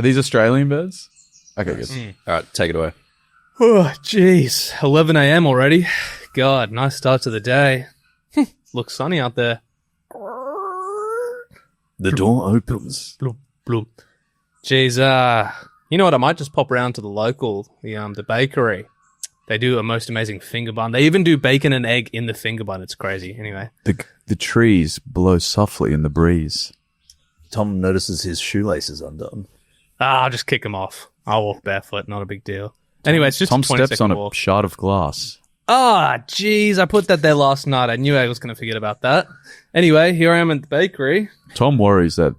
Are these Australian birds? Okay, good. All right, take it away. Oh, jeez. 11 a.m. already. God, nice start to the day. Looks sunny out there. The door opens. Bloop, bloop. Jeez, you know what? I might just pop around to the local, the bakery. They do a most amazing finger bun. They even do bacon and egg in the finger bun. It's crazy. Anyway. The trees blow softly in the breeze. Tom notices his shoelaces undone. I'll just kick them off. I'll walk barefoot. Not a big deal. Anyway, it's just Tom a 20 steps on walk. a shard of glass. Jeez. I put that there last night. I knew I was going to forget about that. Anyway, here I am at the bakery. Tom worries that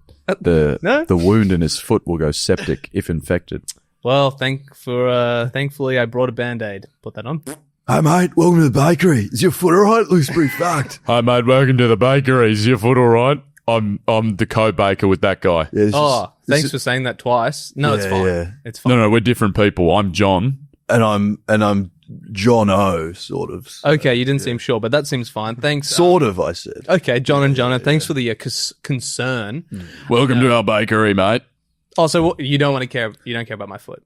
No? the wound in his foot will go septic if infected. Well, thankfully, I brought a Band-Aid. Put that on. Hi, mate. Welcome to the bakery. Is your foot all right? Looks pretty fucked. Hi, mate. Welcome to the bakery. Is your foot all right? I'm the co-baker with that guy. Yeah, Thanks for saying that twice. No, it's fine. Yeah. It's fine. No, we're different people. I'm John. And I'm John O, sort of. Okay, you didn't seem sure, but that seems fine. Thanks. Sort of, I said. Okay, John and John, thanks for the concern. Welcome to our bakery, mate. Also, you don't care about my foot.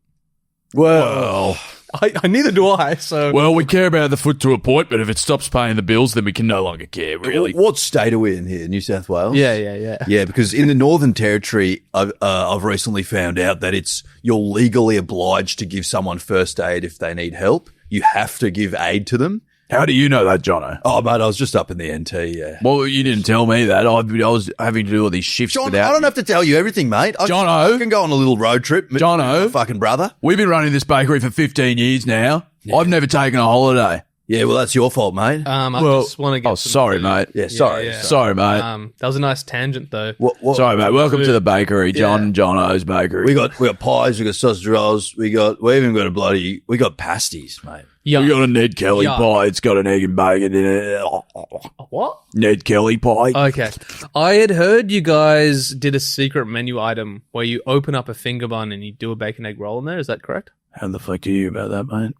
Well, I neither do I. So Well, we care about the foot to a point, but if it stops paying the bills, then we can no longer care, really. what state are we in here? New South Wales? yeah. Yeah, because in the Northern Territory, I've recently found out that you're legally obliged to give someone first aid if they need help. You have to give aid to them. How do you know that, Jono? Oh, mate, I was just up in the NT, yeah. Well, you didn't tell me that. I was having to do all these shifts John, without I don't have to tell you everything, mate. I can go on a little road trip. Jono. My fucking brother. We've been running this bakery for 15 years now. Yeah. I've never taken a holiday. Yeah, well, that's your fault, mate. I just want to get. Sorry, mate. Yeah, sorry. Sorry, mate. That was a nice tangent, though. What? Sorry, mate. Welcome to the bakery, John O's bakery. We got pies, we got sausage rolls, we even got we got pasties, mate. Yeah. We got a Ned Kelly pie. It's got an egg and bacon in it. What? Ned Kelly pie. Okay. I had heard you guys did a secret menu item where you open up a finger bun and you do a bacon egg roll in there. Is that correct? How the fuck do you about that, mate?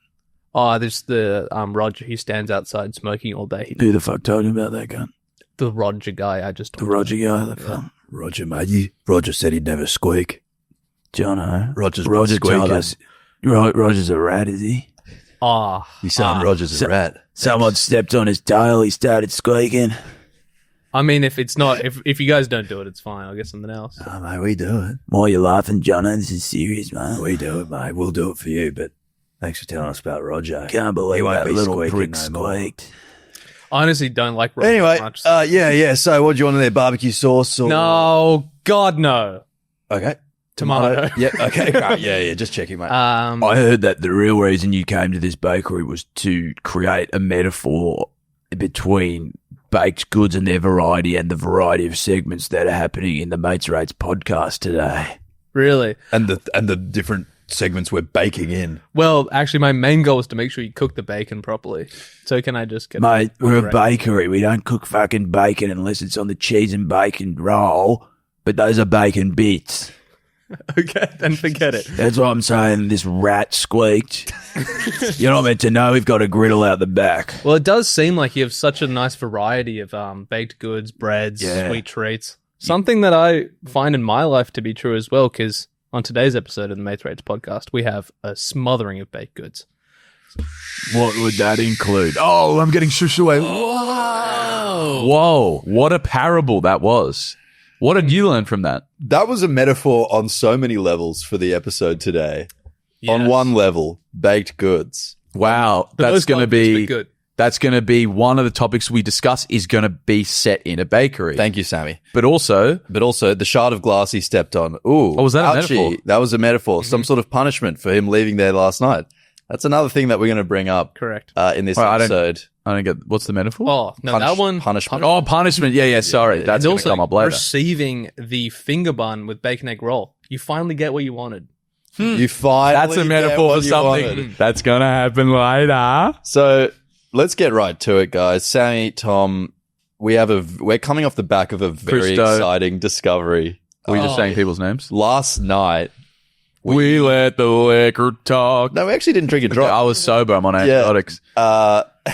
Oh, there's the Roger. He stands outside smoking all day. Who the fuck told you about that gun? The Roger guy. I just The Roger guy. Roger, mate. Roger said he'd never squeak. Jono. Roger told us. Roger's a rat, is he? You sound Roger's a rat. Someone stepped on his tail. He started squeaking. I mean, if it's not, if you guys don't do it, it's fine. I'll get something else. Oh, mate, we do it. Why are you laughing, Jono? This is serious, man. We do it, mate. We'll do it for you, but thanks for telling us about Roger. Can't believe that little prick no squeaked. I honestly don't like Roger Anyway, much. yeah. So what do you want in there? Barbecue sauce? Or... No, God, no. Okay. Tomato. Yeah, okay. Great. Yeah. Just checking, mate. I heard that the real reason you came to this bakery was to create a metaphor between baked goods and their variety and the variety of segments that are happening in the Mates Rates podcast today. Really? And the different segments we're baking in. Well, actually, my main goal is to make sure you cook the bacon properly. So can I just get... Mate, we're a bakery. We don't cook fucking bacon unless it's on the cheese and bacon roll, but those are bacon bits. Okay, then forget it. That's what I'm saying. This rat squeaked. You're not meant to know. We've got a griddle out the back. Well, it does seem like you have such a nice variety of baked goods, breads, sweet treats. Something that I find in my life to be true as well, because on today's episode of the Mates Rates podcast, we have a smothering of baked goods. What would that include? Oh, I'm getting shushed away. Whoa. What a parable that was. What did you learn from that? That was a metaphor on so many levels for the episode today. Yes. On one level, baked goods. Wow. That's going to be one of the topics we discuss is going to be set in a bakery. Thank you, Sammy. But also the shard of glass he stepped on. Ooh. Oh, was that a metaphor? That was a metaphor. Some sort of punishment for him leaving there last night. That's another thing that we're going to bring up. Correct. In this episode. I don't get, what's the metaphor? Oh, no, that one. Punishment. Oh, punishment. Yeah, sorry. That's going to come up later. Receiving the finger bun with bacon egg roll. You finally get what you wanted. You finally That's a metaphor for something that's going to happen later. So let's get right to it, guys. Sammy, Tom, we're coming off the back of a very Kristo. exciting discovery. Are we just saying people's names? Last night, We let the liquor talk. No, we actually didn't drink a drop. I was sober. I'm on antibiotics.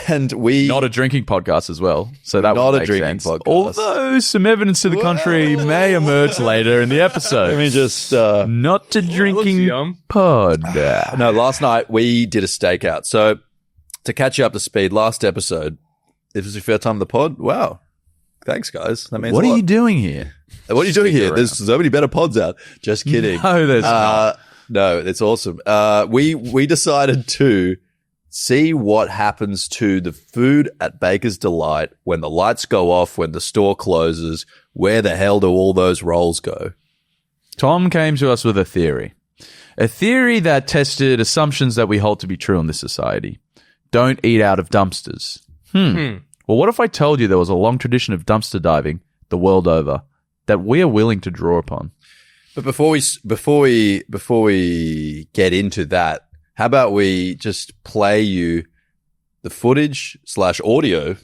And we Not a drinking podcast as well. So that Not would a make drinking sense. podcast. Although some evidence to the contrary may emerge later in the episode. Let me just Not to drinking yum. pod. No, last night we did a stakeout. So to catch you up to speed, last episode, if it's your first time on the pod, wow. Thanks, guys. That means What a are lot. you doing here? What are you doing here? around. There's so many better pods out. Just kidding. No, there's not. No, it's awesome. We decided to see what happens to the food at Baker's Delight when the lights go off, when the store closes. Where the hell do all those rolls go? Tom came to us with a theory. A theory that tested assumptions that we hold to be true in this society. Don't eat out of dumpsters. Well, what if I told you there was a long tradition of dumpster diving the world over that we are willing to draw upon? But before we get into that, how about we just play you the footage / audio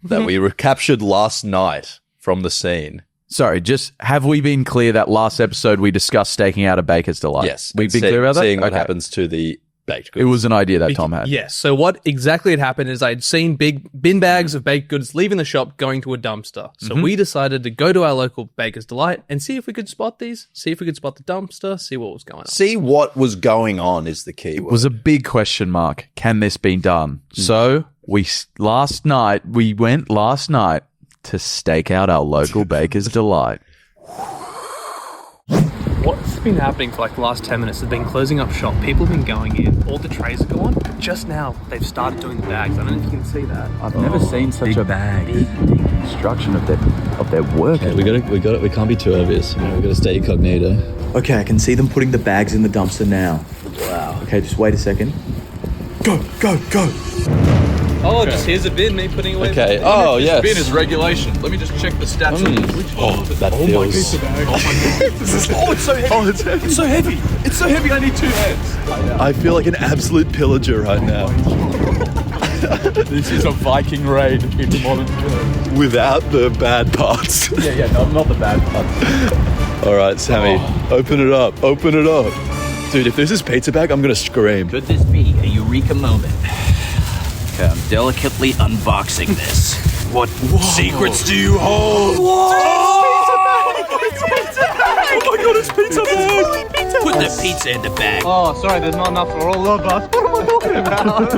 that we captured last night from the scene? Sorry, just have we been clear that last episode we discussed staking out a Baker's Delight? Yes, We've been clear about that? Seeing what Okay. happens to the baked goods. It was an idea that Tom had. Yes. So what exactly had happened is I'd seen big bin bags of baked goods leaving the shop going to a dumpster. So we decided to go to our local Baker's Delight and see if we could spot these, see if we could spot the dumpster, see what was going on. See what was going on is the key It word. was a big question mark. Can this be done? So we went last night to stake out our local Baker's Delight. What's been happening for like the last 10 minutes? They've been closing up shop. People have been going in. All the trays are gone. Just now, they've started doing the bags. I don't know if you can see that. I've never seen such a big construction of their work. we got it. We can't be too obvious. We got to stay incognito. Okay, I can see them putting the bags in the dumpster now. Wow. Okay, just wait a second. Go, go, go. Oh, just here's a bin, me putting away. Okay. Oh, yes. Bin is regulation. Let me just check the stats on this. Oh, that feels. It's so heavy. It's so heavy. It's so heavy. I need 2 hands. I feel like an absolute pillager right now. This is a Viking raid in modern terms. Without the bad parts. Yeah, no, not the bad parts. All right, Sammy, open it up. Open it up. Dude, if there's this pizza bag, I'm going to scream. Could this be a eureka moment? Okay, I'm delicately unboxing this. What secrets do you hold? Oh my god, it's pizza bag! Put the pizza in the bag. Oh, sorry, there's not enough for all of us. What am I talking about?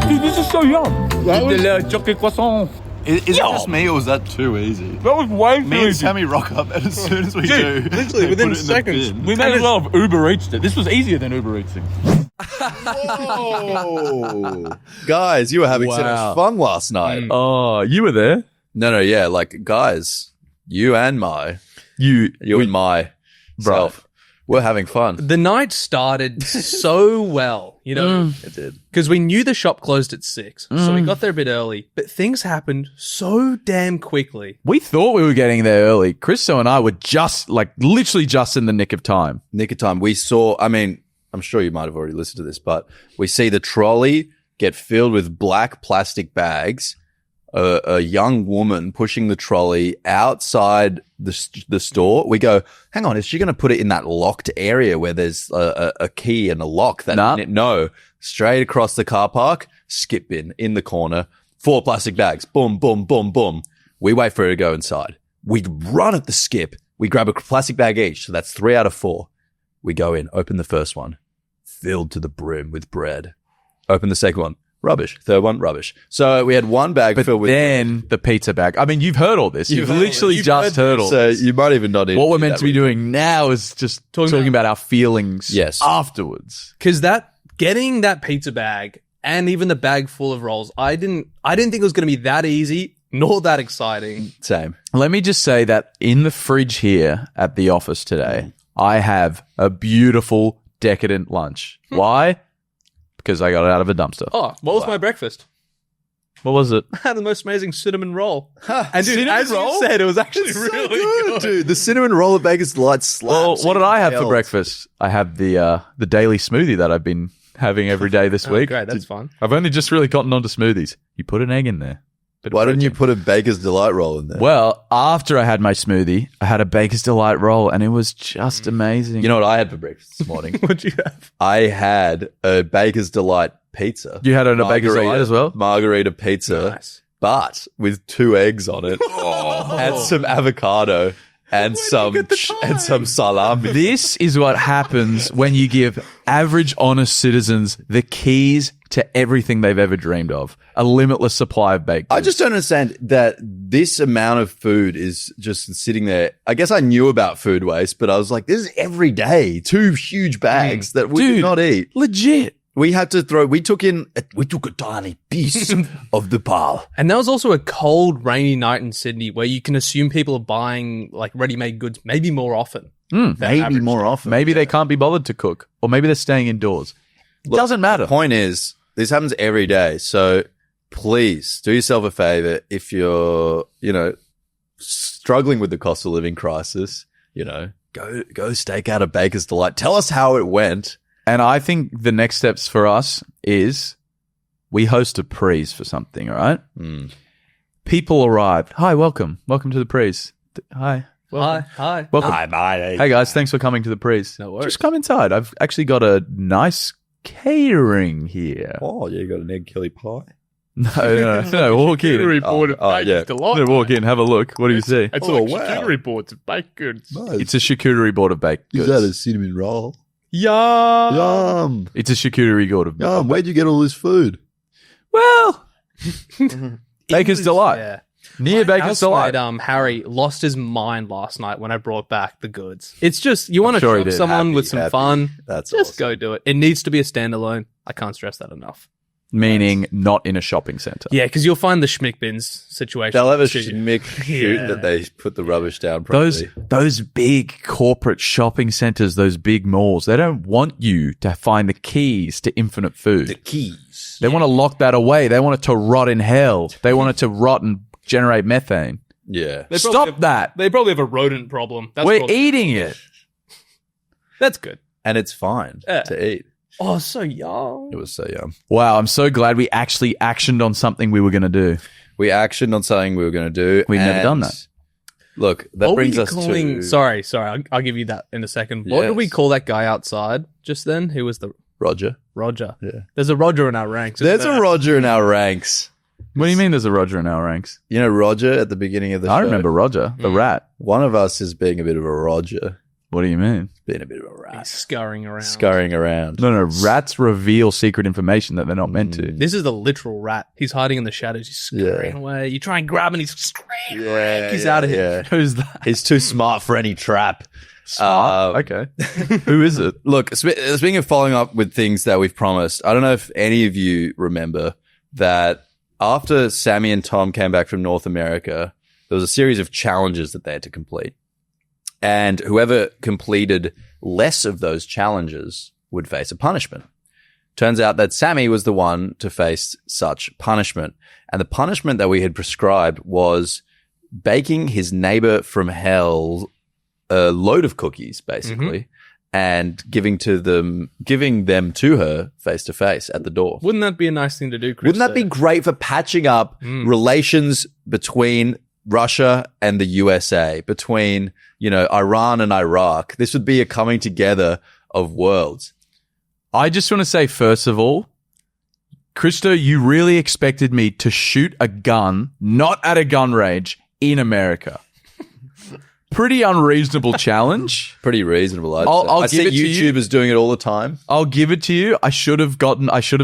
Dude, this is so yum. The Choccy Croissants. Is it just me or was that too easy? That was way Me and Sammy rock up and as soon as we do, literally we within put it in the seconds. bin. We may as well have Uber Eats it. This was easier than Uber Eating. Oh. Guys, you were having so Wow. much fun last night. Oh, you were there? No, yeah, like guys, you and You and my self, we're having fun. The night started so well, you know, It did. because we knew the shop closed at 6, so we got there a bit early, but things happened so damn quickly. We thought we were getting there early. Kristo and I were literally just in the nick of time. Nick of time. We saw, I'm sure you might have already listened to this, but we see the trolley get filled with black plastic bags, a young woman pushing the trolley outside the store. We go, hang on, is she going to put it in that locked area where there's a key and a lock? No, straight across the car park, skip bin in the corner, 4 plastic bags, boom, boom, boom, boom. We wait for her to go inside. We run at the skip. We grab a plastic bag each. So that's 3 out of 4. We go in, open the first one, filled to the brim with bread. Open the second one, rubbish. Third one, rubbish. So we had one bag filled with Then the pizza bag. I mean, you've heard all this. You've heard all literally this. just heard all So this. you might even not need What we're do meant that to be with- doing now is just talking about our feelings Yes. afterwards. Because getting that pizza bag and even the bag full of rolls, I didn't think it was going to be that easy nor that exciting. Same. Let me just say that in the fridge here at the office today, I have a beautiful, decadent lunch. Why? Because I got it out of a dumpster. Oh, what was my breakfast? What was it? I had the most amazing cinnamon roll. And dude, Cinnamon as roll? you said, it was actually really good. Dude, the cinnamon roll at Baker's Delight Well, slaps. what did I have for Hell. breakfast? I have the daily smoothie that I've been having every day this week. Great, that's fun. I've only just really gotten onto smoothies. You put an egg in there. Why didn't you put a Baker's Delight roll in there? Well, after I had my smoothie, I had a Baker's Delight roll, and it was just amazing. You know what I had for breakfast this morning? What'd you have? I had a Baker's Delight pizza. You had a Baker's Delight as well? Margarita pizza, Nice. but with 2 eggs on it, and some avocado, and some salami. This is what happens when you give average, honest citizens the keys to everything they've ever dreamed of. A limitless supply of baked goods. I just don't understand that this amount of food is just sitting there. I guess I knew about food waste, but I was like, this is every day. 2 huge bags that we did not eat. Legit. We had to we took a tiny piece of the pile. And that was also a cold, rainy night in Sydney where you can assume people are buying like ready-made goods maybe more often. Maybe more often. Maybe they can't be bothered to cook, or maybe they're staying indoors. It doesn't matter. The point is, this happens every day. So please do yourself a favor if you're, struggling with the cost of living crisis, go stake out a Baker's Delight. Tell us how it went. And I think the next steps for us is we host a prees for something, all right? People arrived. Hi, welcome. Welcome to the prees. Hi. Welcome. Hi. Welcome. Bye. Hey, guys. Thanks for coming to the prees. No worries. Just come inside. I've actually got a nice catering here. Oh, yeah, you got an egg killy pie? No. Walk in. Board of yeah. Delight. Walk in. Have a look. What do you see? It's Oh, like wow. charcuterie boards of baked goods. Nice. It's a charcuterie board of baked goods. Is that a cinnamon roll? Yum. Yum. It's a charcuterie board of Yum. Where'd you get all this food? Well, Baker's Delight. Yeah. Near Baker's Delight. Housemate, Harry lost his mind last night when I brought back the goods. It's just, you want to sure he show did. someone with some Happy. fun, That's just awesome. go do it. It needs to be a standalone. I can't stress that enough. Meaning not in a shopping centre. Yeah, because you'll find the schmick bins situation. They'll have a Shoot you. schmick shoot Yeah. that they put the rubbish down properly. Those big corporate shopping centres, those big malls, they don't want you to find the keys to infinite food. keys. They want to lock that away. They want it to rot in hell. They want it to rot and generate methane. Yeah. They probably Stop have- that. They probably have a rodent problem. That's We're probably- eating it. That's good. And it's fine Yeah. to eat. Oh, so young. It was so yum. Wow, I'm so glad we actually actioned on something we were going to do. We actioned on something we were going to do. We've never and done that. Look, that What brings were you us calling? to Sorry. I'll give you that in a second. What did we Yes. call that guy outside just then? Who was the Roger. Roger? Yeah. There's a Roger in our ranks. There's isn't a there? Roger in our ranks. What do you mean there's a Roger in our ranks? You know Roger at the beginning of the show? I remember Roger, the rat. One of us is being a bit of a Roger. What do you mean? Being a bit of a rat. He's scurrying around. Scurrying around. No, rats revel secret information that they're not meant to. This is the literal rat. He's hiding in the shadows. He's scurrying away. You try and grab him, he's scurrying. Yeah, He's out of here. yeah. Who's that? He's too smart for any trap. Okay. Who is it? Look, speaking of following up with things that we've promised, I don't know if any of you remember that after Sammy and Tom came back from North America, there was a series of challenges that they had to complete. And whoever completed less of those challenges would face a punishment. Turns out that Sammy was the one to face such punishment. And the punishment that we had prescribed was baking his neighbor from hell a load of cookies, basically, and giving them to her face to face at the door. Wouldn't that be a nice thing to do, Kristo? Wouldn't that be great for patching up relations between Russia and the USA, between, Iran and Iraq? This would be a coming together of worlds. I just want to say, first of all, Kristo, you really expected me to shoot a gun, not at a gun range, in America. Pretty unreasonable challenge. Pretty reasonable. I'll I give see it to you. YouTubers doing it all the time. I'll give it to you. I should have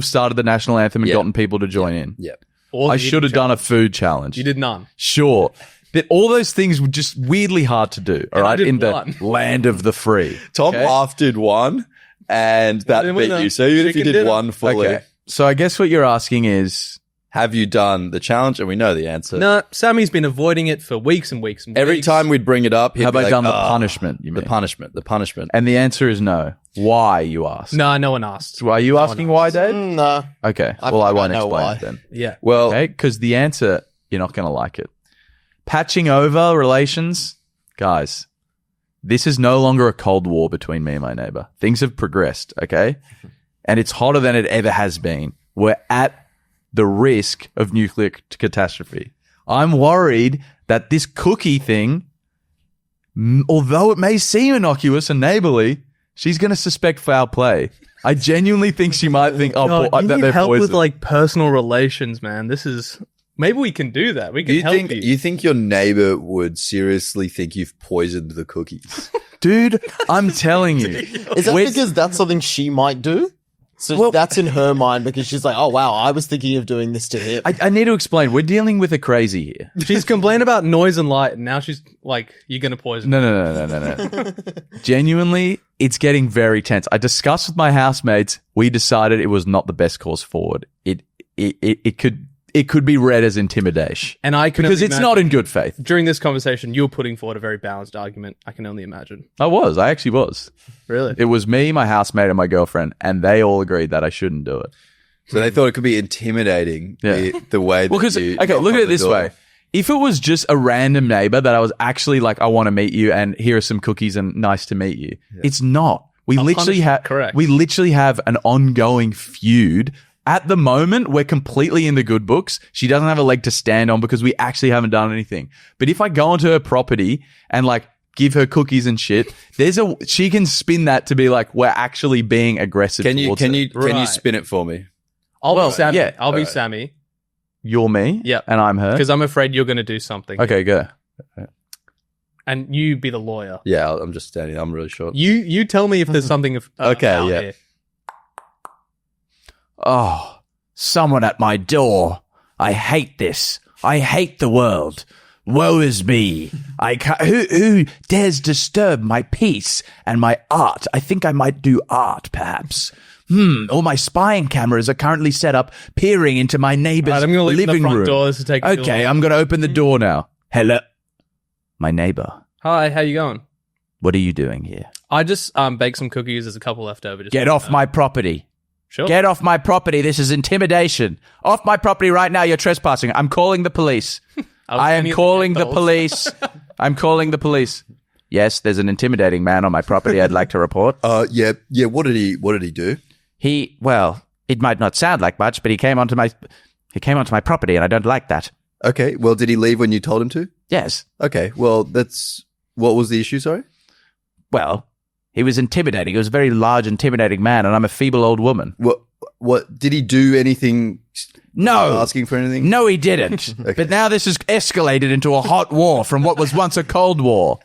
started the national anthem and Yeah. gotten people to join in. Yeah. Or I the should have eating done a challenge. food challenge. You did none. Sure. But all those things were just weirdly hard to do, all And I right, did in the one. land of the free. Tom Okay? Laugh did one, and that Then beat we know. you. So even if you Chicken did dinner. one fully, Okay. So I guess what you're asking is, have you done the challenge? And we know the answer. No, Sammy's been avoiding it for weeks and weeks and Every weeks. time we'd bring it up, he'd have be I like, done the "Ah, punishment? You The mean? punishment. And the answer is no. Why, you ask? No, no one asked. So are you asking why, Dave? No. Okay. I Well, I don't won't know explain why. it then. Yeah. Well, Okay, because the answer, you're not going to like it. Patching over relations, guys, this is no longer a cold war between me and my neighbor. Things have progressed, okay? And it's hotter than it ever has been. We're at the risk of nuclear catastrophe. I'm worried that this cookie thing, although it may seem innocuous and neighborly, she's going to suspect foul play. I genuinely think she might think, God, you that need they're help poisoned. with like personal relations, man. This is maybe we can do that. We can help you. You think your neighbor would seriously think you've poisoned the cookies? Dude, I'm telling you. Is that because that's something she might do? So that's in her mind because she's like, oh, wow, I was thinking of doing this to him. I need to explain. We're dealing with a crazy here. She's complained about noise and light, and now she's like, "You're gonna poison." No. Genuinely, it's getting very tense. I discussed with my housemates. We decided it was not the best course forward. It could be read as intimidation, And I can because only it's imagine- not in good faith. During this conversation, you were putting forward a very balanced argument. I can only imagine. I actually was. Really? It was me, my housemate, and my girlfriend, and they all agreed that I shouldn't do it. So they thought it could be intimidating the way that Well, because, you okay, knock look on at it the this door. way. If it was just a random neighbor that I was actually like, I want to meet you and here are some cookies and nice to meet you. It's not. We literally have an ongoing feud. At the moment, we're completely in the good books. She doesn't have a leg to stand on because we actually haven't done anything. But if I go onto her property and like give her cookies and shit, she can spin that to be like, we're actually being aggressive. Can you Right. spin it for me? I'll be Sammy. yeah. I'll be Sammy You're me? Yep. And I'm her? because I'm afraid you're going to do something. Okay, go. And you be the lawyer. Yeah, I'm just standing. I'm really short. You tell me if there's something. Okay, out yeah. here. Oh, someone at my door. I hate this. I hate the world. Woe is me. Who dares disturb my peace and my art? I think I might do art, perhaps. All my spying cameras are currently set up, peering into my neighbor's Right, I'm going to leave living the front room. door. This is taking too Okay, long. I'm going to open the door now. Hello. My neighbor. Hi, how you going? What are you doing here? I just baked some cookies. There's a couple left over. Just Get off my property. Sure. Get off my property. This is intimidation. Off my property right now. You're trespassing. I'm calling the police. I am calling the police. I'm calling the police. Yes, there's an intimidating man on my property I'd like to report. Yeah. What did he do? It might not sound like much, but he came onto my property and I don't like that. Okay. Well, did he leave when you told him to? Yes. Okay. Well, what was the issue? Sorry. Well, he was intimidating. He was a very large, intimidating man, and I'm a feeble old woman. What did he do? Anything? No. Asking for anything? No, he didn't. But now this has escalated into a hot war from what was once a cold war.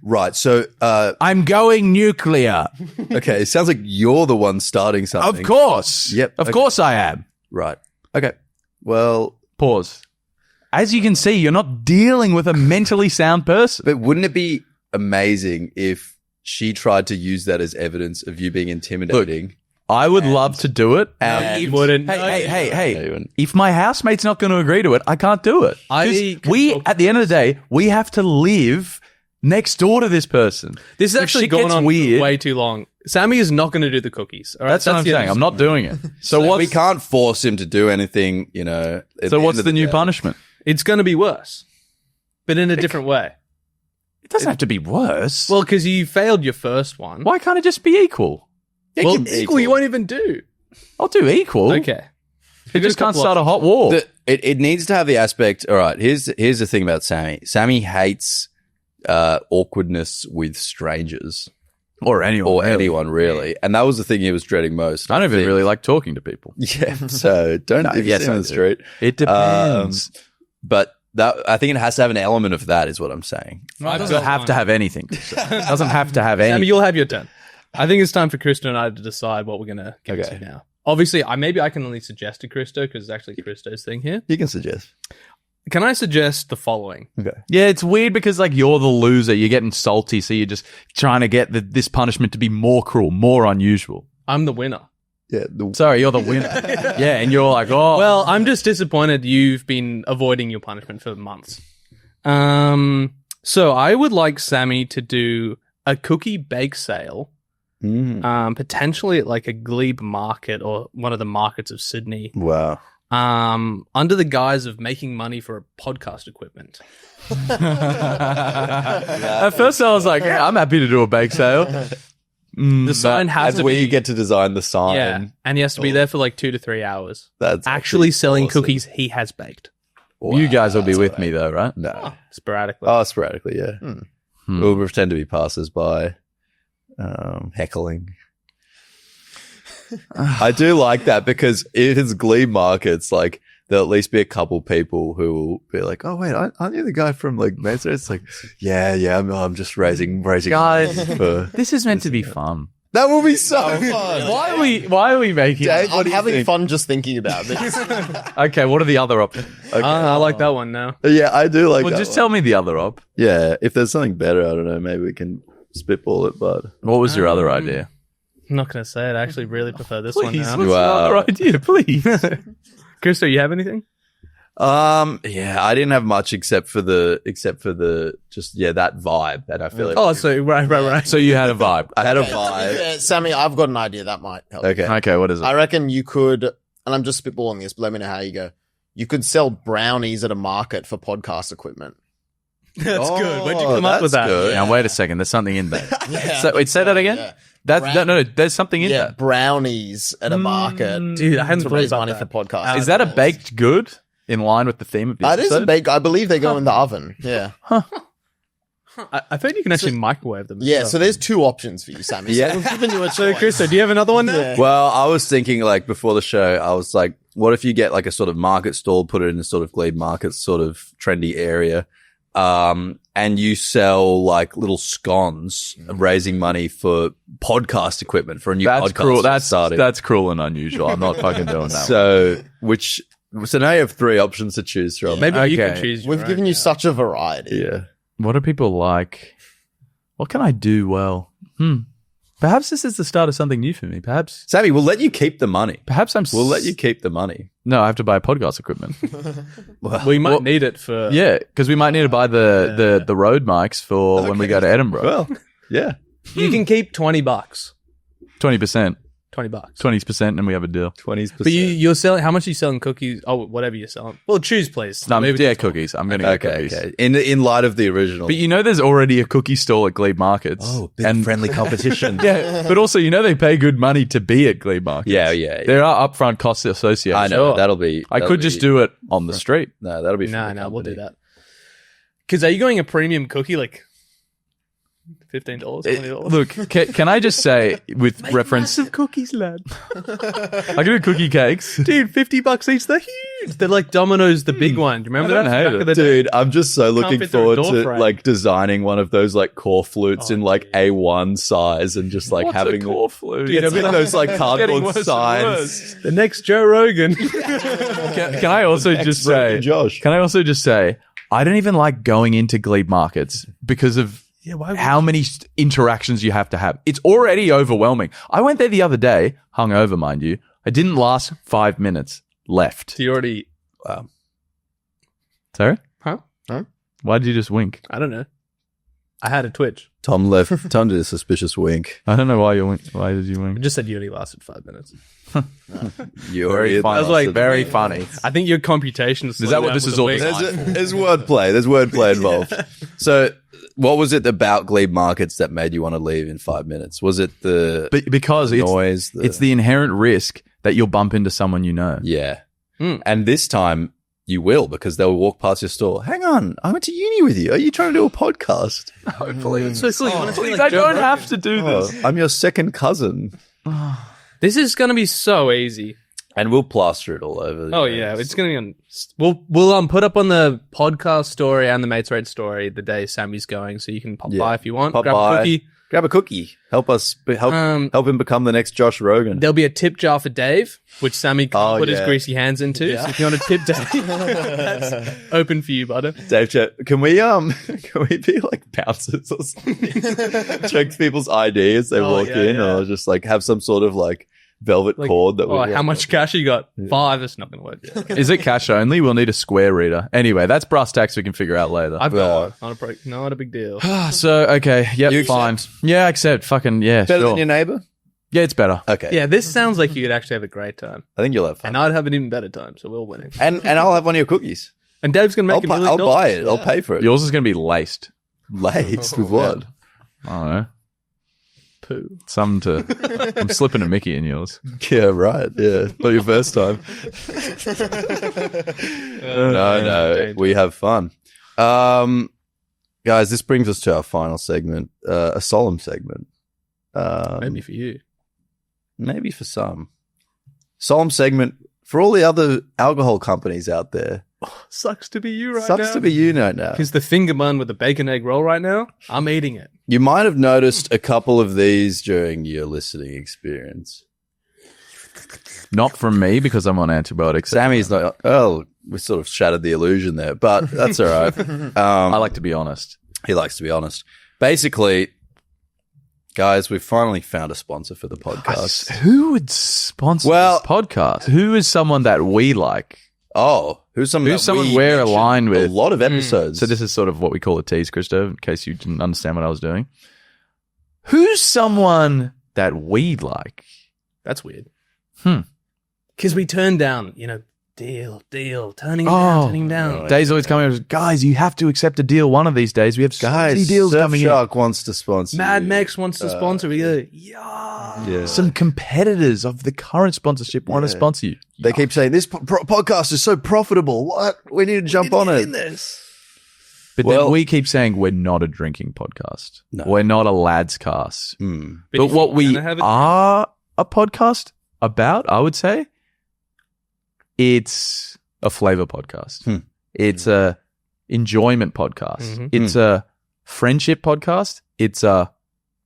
Right. So, I'm going nuclear. okay. It sounds like you're the one starting something. Of course. Yep. Of Okay. course I am. Right. Okay. Well, Pause. As you can see, you're not dealing with a mentally sound person. but wouldn't it be amazing if she tried to use that as evidence of you being intimidating? I would love to do it. You wouldn't. Hey. No, you wouldn't. If my housemate's not going to agree to it, I can't do it. 'Cause at the end of the day, we have to live next door to this person. This is If actually shit going gets on weird. way too long. Sammy is not going to do the cookies. All right? That's what I'm the saying. end. I'm not doing it. So We can't force him to do anything, you know. at So end what's of the new day. punishment? It's going to be worse, but in a different way. It doesn't have to be worse. Well, because you failed your first one. why can't it just be equal? Well, keep it equal you won't even do. I'll do equal. Okay. It just can't start a hot war. It needs to have the aspect. All right. Here's the thing about Sammy. Sammy hates awkwardness with strangers or anyone. or really. anyone really, and that was the thing he was dreading most. I don't even think. really like talking to people. Yeah. So don't. if you yes, see him I on the do. street. It depends. But that I think it has to have an element of that. Is what I'm saying. It doesn't have to have anything. It doesn't have to have Sammy, anything. you'll have your turn. I think it's time for Kristo and I to decide what we're going to get to now. Obviously, maybe I can only suggest to Kristo because it's actually Kristo's thing here. You can suggest. Can I suggest the following? Okay. Yeah, it's weird because like you're the loser. You're getting salty, so you're just trying to get this punishment to be more cruel, more unusual. I'm the winner. Yeah. Sorry, you're the winner. Yeah, and you're like, oh, Well, I'm just disappointed you've been avoiding your punishment for months. So I would like Sammy to do a cookie bake sale, potentially at like a glebe market or one of the markets of Sydney, Wow. under the guise of making money for podcast equipment. At first I was like, yeah, I'm happy to do a bake sale. The sign has That's to where be you get to design the sign. yeah, and he has to be there for like 2 to 3 hours. That's Actually selling awesome. cookies he has baked You guys will be with me though, right? No. sporadically. Oh, sporadically, yeah. We'll pretend to be passers-by, heckling. I do like that because it is Glebe markets. Like there'll at least be a couple people who will be like, "Oh wait, aren't you the guy from like Mesa?" It's like, yeah, I'm just raising Guys, money for this is meant to be fun. that will be so fun. Why are we making Dave, what I'm do you having think? fun just thinking about this. Okay, what are the other options? I like that one now. Yeah, I do like. Well, that just one. tell me the other op. Yeah, if there's something better, I don't know. Maybe we can spitball it, but What was your other idea? I'm not going to say it. I actually really prefer this one now. what's your other idea, please? Kristo, you have anything? yeah, I didn't have much except for the just that vibe, and I feel like Oh, so right. So you had a vibe. I had a To be vibe. fair, Sammy, I've got an idea that might help. Okay, Okay, what is it? I reckon you could, and I'm just spitballing this, but let me know how you go. You could sell brownies at a market for podcast equipment. That's good. Where'd you come up with that's that? good. Now wait a second. There's something in there. Yeah. So, wait, say that again. Yeah. No. There's something in Yeah, there. brownies at a market Dude, I hadn't to thought raise about money that. for podcasts. Is that a baked good in line with the theme of the That is episode? a bake. I believe they go in the oven. Yeah. I think you can actually microwave them. Yeah, so there's two options for you, Sammy. Yeah. So we've given you a So, choice. Kristo, do you have another one now? Yeah. Well, I was thinking like before the show, I was like, what if you get like a sort of market stall, put it in a sort of Glebe market sort of trendy area, and you sell like little scones, raising money for podcast equipment for a new That's podcast cruel. That's starting. that's cruel and unusual. I'm not fucking doing that. So now you have three options to choose from. Maybe you Okay. can choose. We've given you such a variety. Yeah. What do people like? What can I do well? Perhaps this is the start of something new for me. Perhaps Sammy, we'll let you keep the money. we'll We'll let you keep the money. No, I have to buy podcast equipment. We might need it for. Yeah, because we might need to buy the road mics for when we go to Edinburgh. Well, yeah. You can keep $20. 20%, $20. 20%, and we have a deal. 20%. But you're selling. How much are you selling cookies? Oh, whatever you're selling. Well, choose, please. No, Maybe yeah, cookies. I'm going to get Okay, cookies. okay. In light of the original. But you know, there's already a cookie stall at Glebe Markets. and friendly competition. Yeah, but also, you know, they pay good money to be at Glebe Markets. Yeah. There are upfront costs associated. I know. Sure. That'll be. I could just do it on the street. No, that'll be. No, from the we'll do company. that. Because are you going a premium cookie like $15, $20? Look, can I just say, with reference, Massive cookies, lad. I can do cookie cakes. Dude, $50 each. They're huge. They're like Domino's, the big one. Do you remember I that? don't hate Back it. of the day? Dude, I'm just so looking fit through a forward door to frame. like designing one of those like core flutes in like A1 size and just like What's having a core flute? Dude, it's like those like Getting cardboard worse and signs. worse. The next Joe Rogan. Can I also just say, Josh. Can I also just say, I don't even like going into Glebe Markets because of how many interactions you have to have. It's already overwhelming. I went there the other day, hungover, mind you. I didn't last 5 minutes. Left. So you already. Sorry? Huh? Why did you just wink? I don't know. I had a twitch. Tom did a suspicious wink. I don't know why you wink. Why did you I wink? just said you only lasted 5 minutes. Very funny. I was like, Very funny. I think your computation Is that what this is all designed? There's wordplay. There's wordplay involved. So, what was it about Glebe Markets that made you want to leave in 5 minutes? Was it the Because it's, noise? it's the inherent risk that you'll bump into someone you know. Yeah. And this time you will, because they'll walk past your store. Hang on, I went to uni with you. Are you trying to do a podcast? Hopefully. So cool. You want to Please, I don't have to do Oh, this. I'm your second cousin. This is going to be so easy. And we'll plaster it all over. Oh yeah, it's going to be on. We'll put up on the podcast story and the Mates Rate story the day Sammy's going, so you can pop by if you want. Pop Grab by. a cookie. Grab a cookie. Help him become the next Josh Rogan. There'll be a tip jar for Dave, which Sammy can Oh, put his yeah. greasy hands into. So if you want to tip Dave, that's open for you, butter. Dave, can we be like bouncers or something? Check people's ID as they walk in, or just like have some sort of like velvet cord that. Oh, how much cash you got? 5. It's not going to work. Is it cash only? We'll need a square reader. Anyway, that's brass tacks we can figure out later. I've got one. Not a big deal. So, okay. Yep, You fine. Yeah, I accept. Fucking, yeah, Better sure. than your neighbor? Yeah, it's better. Okay. Yeah, this sounds like you'd actually have a great time, I think you'll have fun. and I'd have an even better time. So we're winning. And I'll have one of your cookies. And Dave's going to make I'll buy it. I'll pay for it. Yours is going to be laced. Laced with what? I don't know. poo. I'm slipping a Mickey in yours. Yeah, right. Yeah, not your first time. No, we have fun. Guys, this brings us to our final segment, a solemn segment. Maybe for you. Maybe for some. Solemn segment for all the other alcohol companies out there. Sucks to be you right Sucks now. to be you right now. Because the finger bun with the bacon egg roll right now, I'm eating it. You might have noticed a couple of these during your listening experience. Not from me because I'm on antibiotics. Sammy's not. Oh, we sort of shattered the illusion there, but that's all right. I like to be honest. He likes to be honest. Basically, guys, we've finally found a sponsor for the podcast. Who would sponsor this podcast? Who is someone that we like? Oh, who's someone we're aligned with? A lot of episodes. So this is sort of what we call a tease, Kristo, in case you didn't understand what I was doing. Who's someone that we like? That's weird. Because we turned down, deal, turning down. Dave's always coming up, guys, you have to accept a deal one of these days. We have so many deals coming in. Surfshark wants to sponsor Mad you. Max wants to sponsor. We go, Yeah. Some competitors of the current sponsorship want to sponsor you. They keep saying, this podcast is so profitable. What? We need to jump on it. But then we keep saying we're not a drinking podcast. No. We're not a lads cast. But if what you're we gonna have are a podcast about, I would say, it's a flavor podcast. It's a enjoyment podcast. It's a friendship podcast. It's a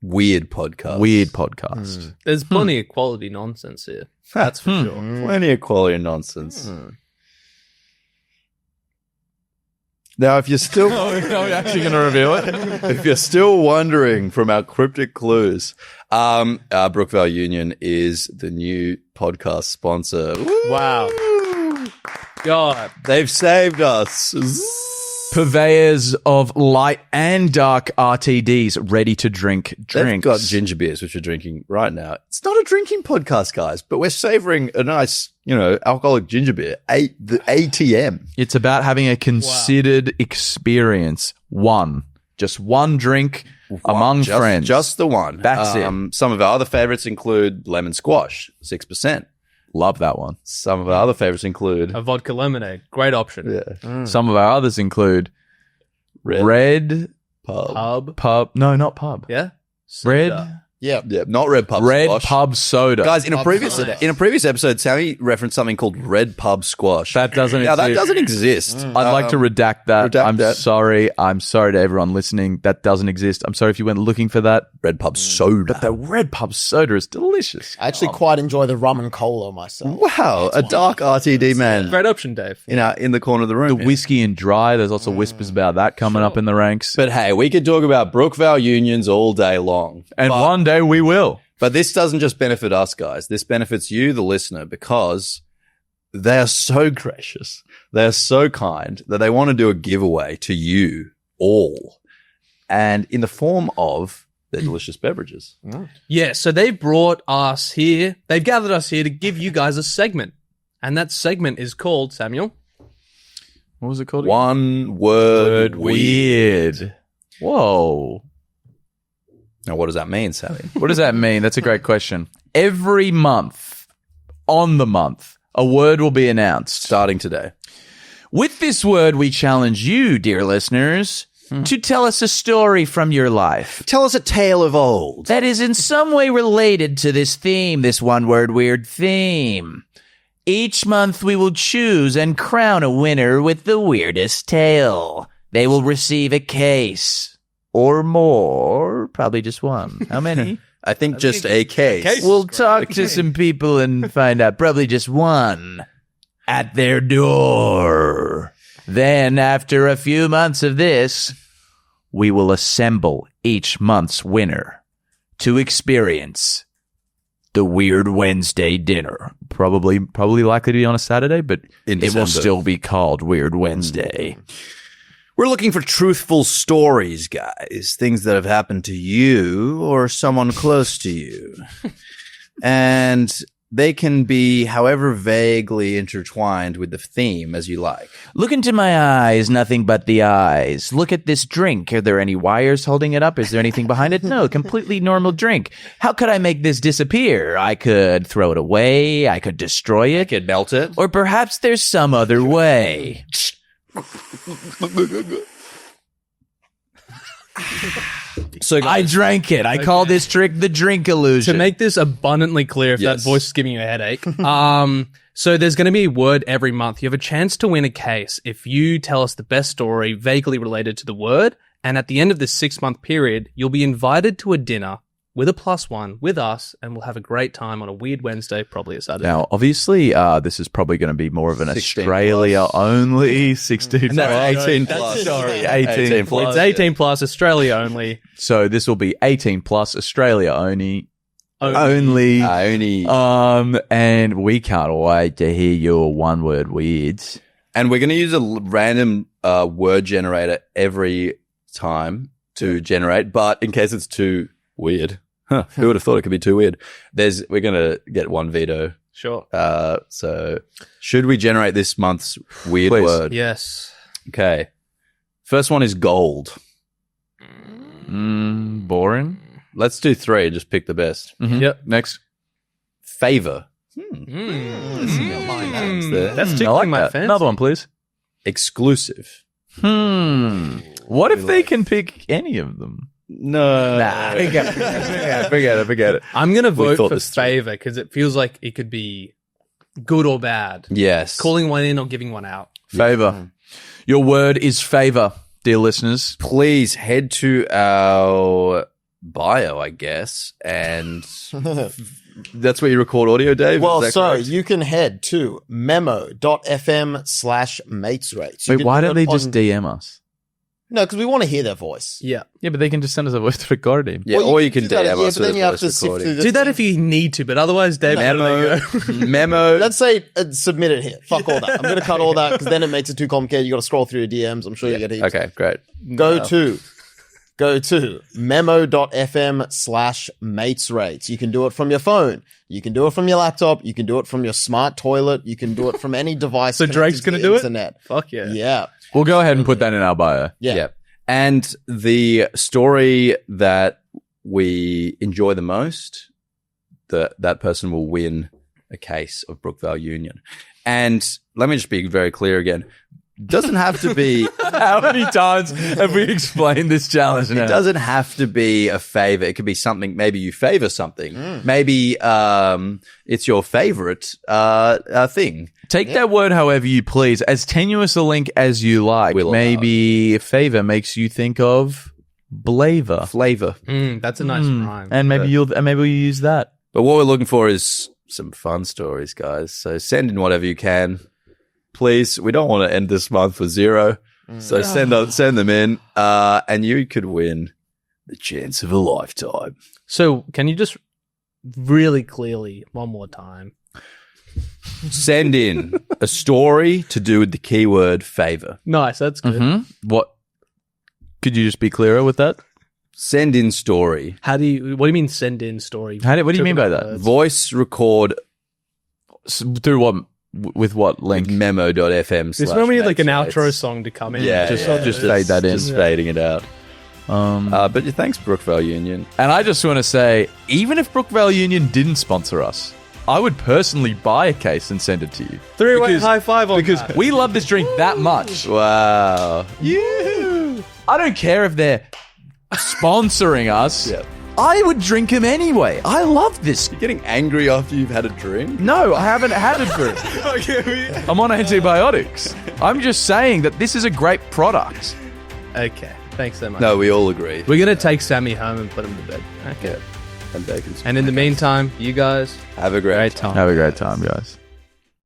weird podcast. There's plenty of quality nonsense here. That's for sure. Plenty of quality nonsense. Now, if you're still... Are we actually going to reveal it? If you're still wondering from our cryptic clues, Brookvale Union is the new podcast sponsor. Woo! Wow. God. They've saved us. Purveyors of light and dark RTDs, ready to drink drinks. They've got ginger beers, which we're drinking right now. It's not a drinking podcast, guys, but we're savoring a nice, alcoholic ginger beer. The ATM. It's about having a considered experience. Just one drink among friends. Just the one. That's it. Some of our other favorites include lemon squash, 6%. Love that one. Some of our other favorites include A vodka lemonade. Great option. yeah, Some of our others include Red pub. No, not pub. Yeah? Red Soda. Yeah. Yeah, not red pub. Red squash. pub soda. Guys, in a Pub previous soda. episode, Sammy referenced something called red pub squash. That doesn't Now that exist. doesn't exist. I'd like to redact that. redact I'm that. sorry. I'm sorry to everyone listening. That doesn't exist. I'm sorry if you went looking for that. Red pub soda. But the red pub soda is delicious. I actually quite enjoy the rum and cola myself. Wow, a dark RTD man Great option, Dave. in the corner of the The room. whiskey and dry. There's lots of whispers about that coming up in the ranks. But hey, we could talk about Brookvale Unions all day long. And one day we will. But this doesn't just benefit us, guys. This benefits you, the listener, because they are so gracious. They are so kind that they want to do a giveaway to you all. And in the form of their delicious beverages. Yeah, so they brought us here. They've gathered us here to give you guys a segment. And that segment is called, Samuel. What was it called? One word weird. Whoa. Now, what does that mean, Sammy? What does that mean? That's a great question. Every month, on the month, a word will be announced. Starting today. With this word, we challenge you, dear listeners, to tell us a story from your life Tell us a tale of old. that is in some way related to this theme, this one word weird theme. Each month, we will choose and crown a winner with the weirdest tale. They will receive a case. Or more, probably just one. How many? I think just a case. We'll talk to some people and find out. Probably just one at their door. Then, after a few months of this, we will assemble each month's winner to experience the Weird Wednesday dinner. Probably likely to be on a Saturday, but In It will December. still be called Weird Wednesday. We're looking for truthful stories, guys. Things that have happened to you or someone close to you. And they can be however vaguely intertwined with the theme as you like. Look into my eyes, nothing but the eyes. Look at this drink. Are there any wires holding it up? Is there anything behind it? No, completely normal drink. How could I make this disappear? I could throw it away. I could destroy it. I could melt it. Or perhaps there's some other way. So I drank it. I call this trick the drink illusion. To make this abundantly clear, if that voice is giving you a headache, so there's going to be a word every month. You have a chance to win a case if you tell us the best story vaguely related to the word. And at the end of this 6-month period, you'll be invited to a dinner with a +1 with us, and we'll have a great time on a weird Wednesday, probably a Saturday. Now, obviously, this is probably going to be more of an 16 Australia-only 16 No, plus. 18 plus. Sorry, 18 plus. It's 18 plus, Australia only. So this will be 18 plus, Australia only. Only. And we can't wait to hear your one-word weirds. And we're going to use a random word generator every time to generate, but in case it's too weird, who would have thought it could be too weird? We're going to get one veto. Sure. So should we generate this month's weird Please. word? Yes. Okay. First one is gold. Boring. Let's do 3. Just pick the best. Yep. Next. Favor. That's I tickling like my that. fancy. Another one, please. Exclusive. What if they can pick any of them? No. Forget it. I'm going to vote thought for this through. favor because it feels like it could be good or bad. Yes. Calling one in or giving one out. Favor. Your word is favor, dear listeners. Please head to our bio, I guess, and that's where you record audio, Dave? Well, Is that so correct? you can head to memo.fm/matesrates. Wait, why don't they just DM us? No, because we want to hear their voice. Yeah. Yeah, but they can just send us a voice recording. Yeah, Well, or you can can do that, DM yeah, us but with then a you have voice to sift recording. through Do that if you need to, but otherwise, Dave, Memo. Let's say submit it here. Fuck all that. I'm going to cut all that because then it makes it too complicated. You got to scroll through your DMs. I'm sure you get heaps. Okay, great. Go to memo.fm/matesrates. You can do it from your phone. You can do it from your laptop. You can do it from your smart toilet. You can do it from any device. So Drake's going to do it? internet. Fuck yeah. Yeah. We'll go ahead and put that in our bio. Yeah. And the story that we enjoy the most, that person will win a case of Brookvale Union. And let me just be very clear again. Doesn't have to be. How many times have we explained this challenge now? It doesn't have to be a favor. It could be something. Maybe you favor something. Maybe it's your favorite thing. Take that word however you please, as tenuous a link as you like. We'll Maybe favor makes you think of blavor, Flavor. That's a nice rhyme. and maybe we'll use that. But what we're looking for is some fun stories, guys. So send in whatever you can. Please, we don't want to end this month with 0. So send them in, and you could win the chance of a lifetime. So can you just really clearly, one more time, Send in a story to do with the keyword favor. Nice, that's good. What? Could you just be clearer with that? Send in story. What do you mean send in story? What do you mean by that? Words. Voice record Through what? With what link? memo.fm. This is when we need like an outro song to come in. Just fade that in. Just fading it out. But thanks, Brookvale Union. And I just want to say, even if Brookvale Union didn't sponsor us, I would personally buy a case and send it to you. Three-way Because- high five on Because that. we love this drink that much. Wow. I don't care if they're sponsoring us. Yeah. I would drink them anyway. I love this. You're getting angry after you've had a drink? No, I haven't had a drink. I'm on antibiotics. I'm just saying that this is a great product. Okay, thanks so much. No, we all agree. We're going to take Sammy home and put him to bed. Okay. And bacon. And in the meantime, you guys, Have a great great time. Have a great time, guys.